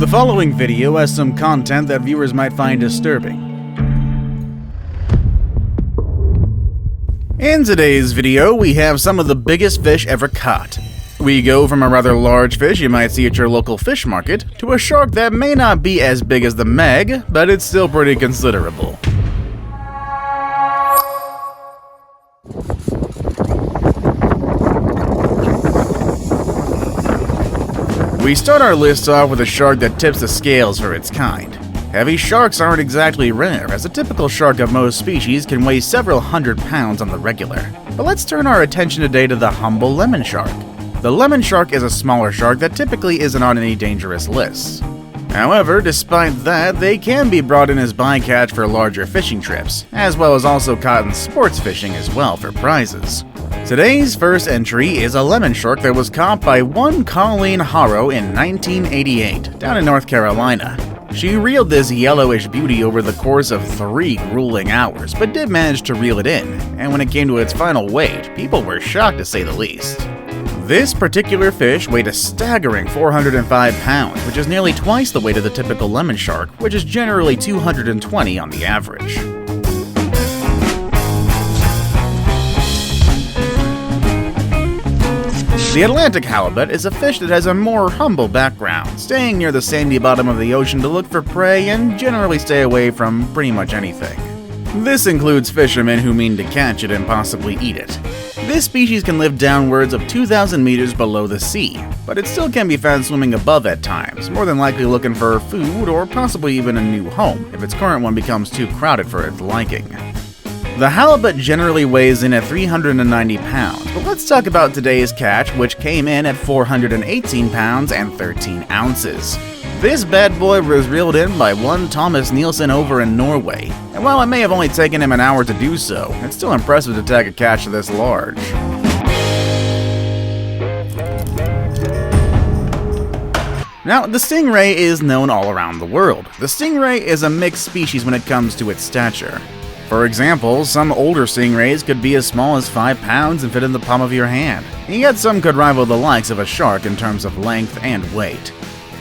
The following video has some content that viewers might find disturbing. In today's video, we have some of the biggest fish ever caught. We go from a rather large fish you might see at your local fish market to a shark that may not be as big as the Meg, but it's still pretty considerable. We start our list off with a shark that tips the scales for its kind. Heavy sharks aren't exactly rare, as a typical shark of most species can weigh several hundred pounds on the regular. But let's turn our attention today to the humble lemon shark. The lemon shark is a smaller shark that typically isn't on any dangerous lists. However, despite that, they can be brought in as bycatch for larger fishing trips, as well as also caught in sports fishing as well for prizes. Today's first entry is a lemon shark that was caught by one Coleen Harrow in 1988, down in North Carolina. She reeled this yellowish beauty over the course of 3 grueling hours, but did manage to reel it in, and when it came to its final weight, people were shocked to say the least. This particular fish weighed a staggering 405 pounds, which is nearly twice the weight of the typical lemon shark, which is generally 220 on the average. The Atlantic halibut is a fish that has a more humble background, staying near the sandy bottom of the ocean to look for prey and generally stay away from pretty much anything. This includes fishermen who mean to catch it and possibly eat it. This species can live downwards of 2,000 meters below the sea, but it still can be found swimming above at times, more than likely looking for food or possibly even a new home if its current one becomes too crowded for its liking. The halibut generally weighs in at 390 pounds, but let's talk about today's catch, which came in at 418 pounds and 13 ounces. This bad boy was reeled in by one Thomas Nielsen over in Norway, and while it may have only taken him an hour to do so, it's still impressive to tag a catch this large. Now, the stingray is known all around the world. The stingray is a mixed species when it comes to its stature. For example, some older stingrays could be as small as 5 pounds and fit in the palm of your hand, and yet some could rival the likes of a shark in terms of length and weight.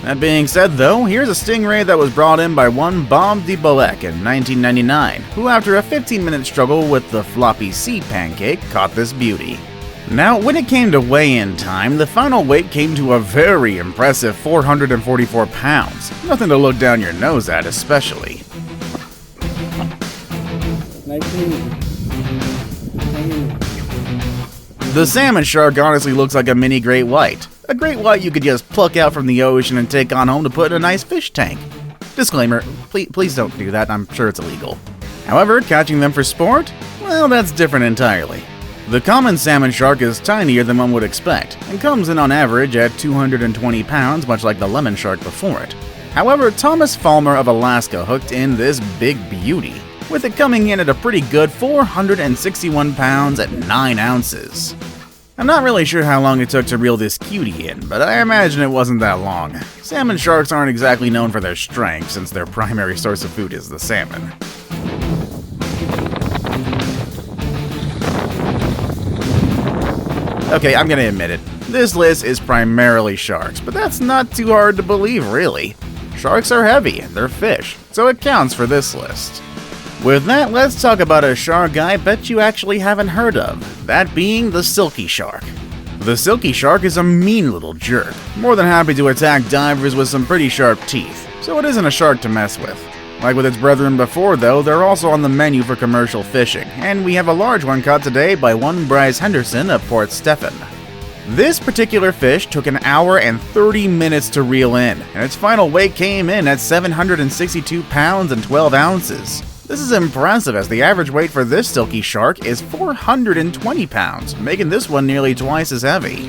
That being said though, here's a stingray that was brought in by one Bob de Boeck in 1999, who after a 15-minute struggle with the floppy sea pancake, caught this beauty. Now, when it came to weigh-in time, the final weight came to a very impressive 444 pounds. Nothing to look down your nose at, especially. The salmon shark honestly looks like a mini great white. A great white you could just pluck out from the ocean and take on home to put in a nice fish tank. Disclaimer, please don't do that, I'm sure it's illegal. However, catching them for sport? Well, that's different entirely. The common salmon shark is tinier than one would expect, and comes in on average at 220 pounds, much like the lemon shark before it. However, Thomas Falmer of Alaska hooked in this big beauty, with it coming in at a pretty good 461 pounds at 9 ounces. I'm not really sure how long it took to reel this cutie in, but I imagine it wasn't that long. Salmon sharks aren't exactly known for their strength, since their primary source of food is the salmon. Okay, I'm gonna admit it. This list is primarily sharks, but that's not too hard to believe, really. Sharks are heavy, they're fish, so it counts for this list. With that, let's talk about a shark I bet you actually haven't heard of, that being the Silky Shark. The Silky Shark is a mean little jerk, more than happy to attack divers with some pretty sharp teeth, so it isn't a shark to mess with. Like with its brethren before though, they're also on the menu for commercial fishing, and we have a large one caught today by one Bryce Henderson of Port Stephen. This particular fish took an hour and 30 minutes to reel in, and its final weight came in at 762 pounds and 12 ounces. This is impressive as the average weight for this silky shark is 420 pounds, making this one nearly twice as heavy.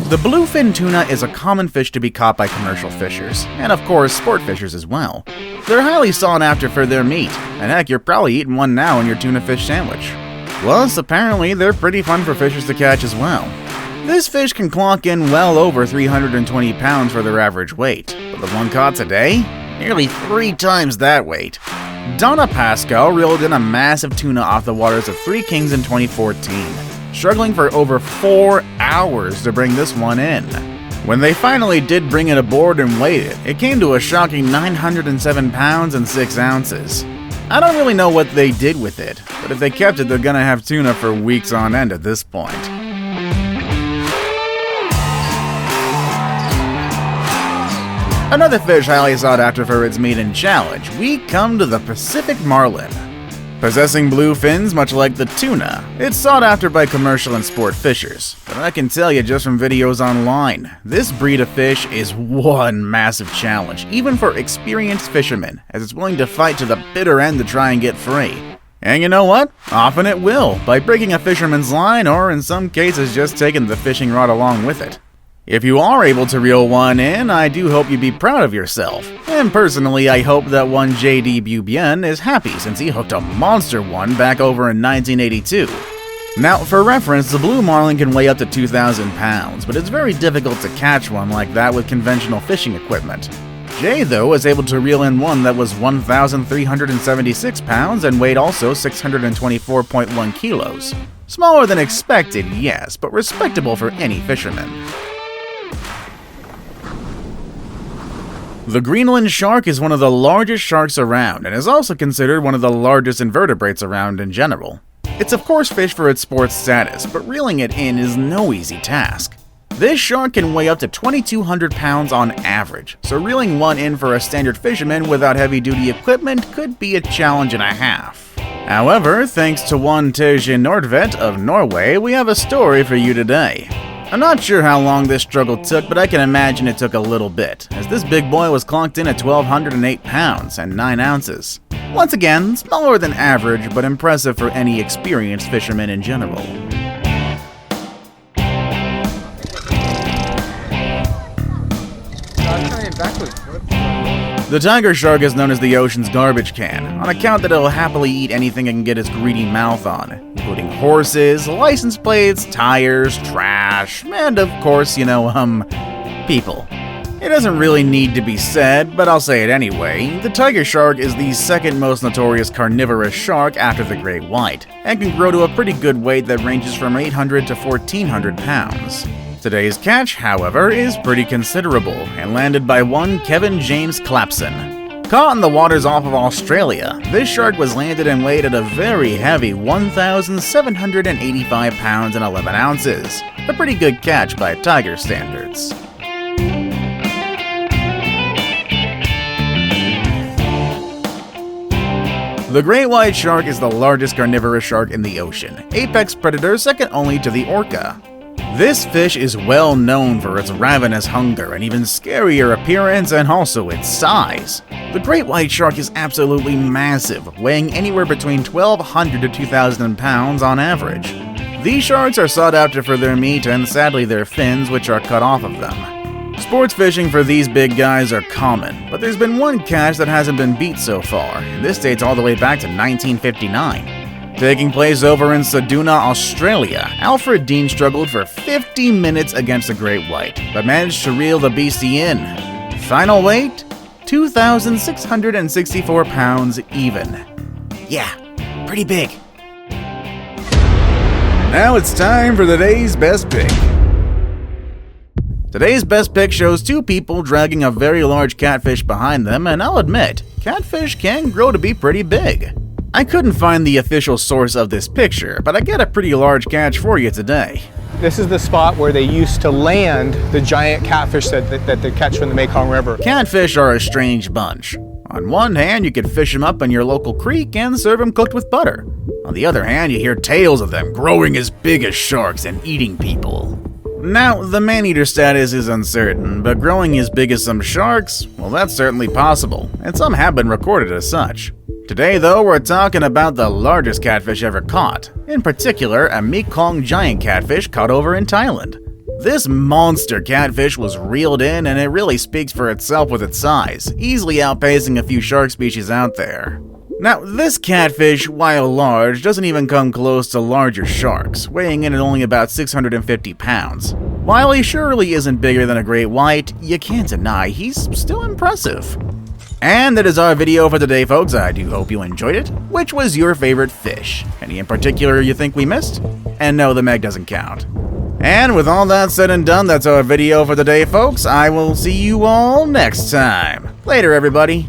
The bluefin tuna is a common fish to be caught by commercial fishers, and of course sport fishers as well. They're highly sought after for their meat, and heck, you're probably eating one now in your tuna fish sandwich. Plus, apparently they're pretty fun for fishers to catch as well. This fish can clock in well over 320 pounds for their average weight, but the one caught today? Nearly 3 times that weight. Donna Pascal reeled in a massive tuna off the waters of Three Kings in 2014. struggling for over 4 hours to bring this one in. When they finally did bring it aboard and weighed it, it came to a shocking 907 pounds and 6 ounces. I don't really know what they did with it, but if they kept it, they're gonna have tuna for weeks on end at this point. Another fish highly sought after for its meat and challenge, we come to the Pacific Marlin. Possessing blue fins much like the tuna, it's sought after by commercial and sport fishers. But I can tell you just from videos online, this breed of fish is one massive challenge, even for experienced fishermen, as it's willing to fight to the bitter end to try and get free. And you know what? Often it will, by breaking a fisherman's line or in some cases just taking the fishing rod along with it. If you are able to reel one in, I do hope you'd be proud of yourself. And personally, I hope that one JD Bubien is happy since he hooked a monster one back over in 1982. Now, for reference, the blue marlin can weigh up to 2,000 pounds, but it's very difficult to catch one like that with conventional fishing equipment. Jay, though, was able to reel in one that was 1,376 pounds and weighed also 624.1 kilos. Smaller than expected, yes, but respectable for any fisherman. The Greenland Shark is one of the largest sharks around and is also considered one of the largest invertebrates around in general. It's of course fished for its sports status, but reeling it in is no easy task. This shark can weigh up to 2,200 pounds on average, so reeling one in for a standard fisherman without heavy-duty equipment could be a challenge and a half. However, thanks to one Terje Nordvet of Norway, we have a story for you today. I'm not sure how long this struggle took, but I can imagine it took a little bit, as this big boy was clocked in at 1,208 pounds and 9 ounces. Once again, smaller than average, but impressive for any experienced fisherman in general. The tiger shark is known as the ocean's garbage can, on account that it'll happily eat anything it can get its greedy mouth on, including horses, license plates, tires, trash, and of course, people. It doesn't really need to be said, but I'll say it anyway. The tiger shark is the second most notorious carnivorous shark after the great white, and can grow to a pretty good weight that ranges from 800 to 1,400 pounds. Today's catch, however, is pretty considerable, and landed by one Kevin James Clapson. Caught in the waters off of Australia, this shark was landed and weighed at a very heavy 1,785 pounds and 11 ounces. A pretty good catch by tiger standards. The great white shark is the largest carnivorous shark in the ocean, apex predator second only to the orca. This fish is well known for its ravenous hunger and even scarier appearance and also its size. The great white shark is absolutely massive, weighing anywhere between 1,200 to 2,000 pounds on average. These sharks are sought after for their meat and sadly their fins, which are cut off of them. Sports fishing for these big guys are common, but there's been one catch that hasn't been beat so far, and this dates all the way back to 1959. Taking place over in Ceduna, Australia, Alfred Dean struggled for 50 minutes against the great white, but managed to reel the beastie in. Final weight? 2,664 pounds even. Yeah, pretty big. Now it's time for today's best pick. Today's best pick shows two people dragging a very large catfish behind them, and I'll admit, catfish can grow to be pretty big. I couldn't find the official source of this picture, but I got a pretty large catch for you today. This is the spot where they used to land the giant catfish that they catch from the Mekong River. Catfish are a strange bunch. On one hand, you could fish them up in your local creek and serve them cooked with butter. On the other hand, you hear tales of them growing as big as sharks and eating people. Now, the man-eater status is uncertain, but growing as big as some sharks, well, that's certainly possible, and some have been recorded as such. Today, though, we're talking about the largest catfish ever caught, in particular, a Mekong giant catfish caught over in Thailand. This monster catfish was reeled in, and it really speaks for itself with its size, easily outpacing a few shark species out there. Now, this catfish, while large, doesn't even come close to larger sharks, weighing in at only about 650 pounds. While he surely isn't bigger than a great white, you can't deny he's still impressive. And that is our video for today, folks. I do hope you enjoyed it. Which was your favorite fish? Any in particular you think we missed? And no, the Meg doesn't count. And with all that said and done, that's our video for today, folks. I will see you all next time. Later, everybody.